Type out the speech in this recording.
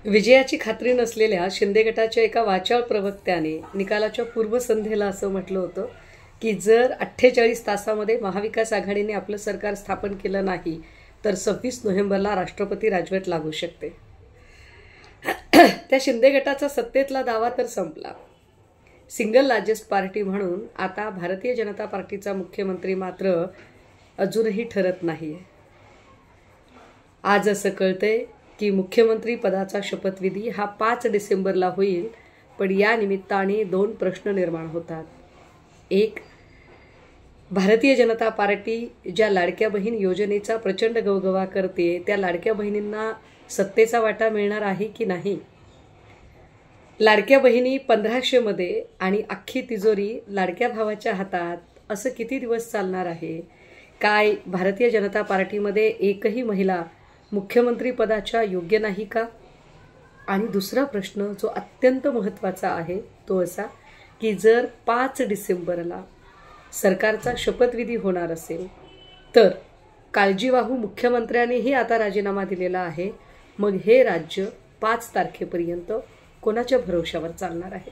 विजयाची खात्री नसलेल्या शिंदे गटाच्या एका वाचाळ प्रवक्त्याने निकालाच्या पूर्वसंध्येला असं म्हटलं होतं की जर 48 तासामध्ये महाविकास आघाडीने आपलं सरकार स्थापन केलं नाही तर 26 नोव्हेंबरला राष्ट्रपती राजवट लागू शकते। त्या शिंदे गटाचा सत्तेतला दावा तर संपला। सिंगल लार्जेस्ट पार्टी म्हणून आता भारतीय जनता पार्टीचा मुख्यमंत्री मात्र अजूनही ठरत नाहीये। आज असं कळतंय की मुख्यमंत्री पदाचा शपथविधी हा 5 डिसेंबरला होईल, पण या निमित्ताने 2 प्रश्न निर्माण होतात। एक, भारतीय जनता पार्टी ज्या लाडक्या बहीण योजनेचा प्रचंड गवगवा करते त्या लाडक्या बहिणींना सत्तेचा वाटा मिळणार आहे की नाही? लाडक्या बहिणी 1500 मध्ये आणि अख्खी तिजोरी लाडक्या भावाच्या हातात, असं किती दिवस चालणार आहे? काय भारतीय जनता पार्टीमध्ये एकही महिला मुख्यमंत्री पदाच्या योग्य नाही का? आणि दुसरा प्रश्न जो अत्यंत महत्त्वाचा आहे तो असा की जर 5 डिसेंबरला सरकारचा शपथविधी होणार असेल तर काळजीवाहू मुख्यमंत्र्यांनीही आता राजीनामा दिलेला आहे, मग हे राज्य 5 तारखेपर्यंत कोणाच्या भरोश्यावर चालणार आहे?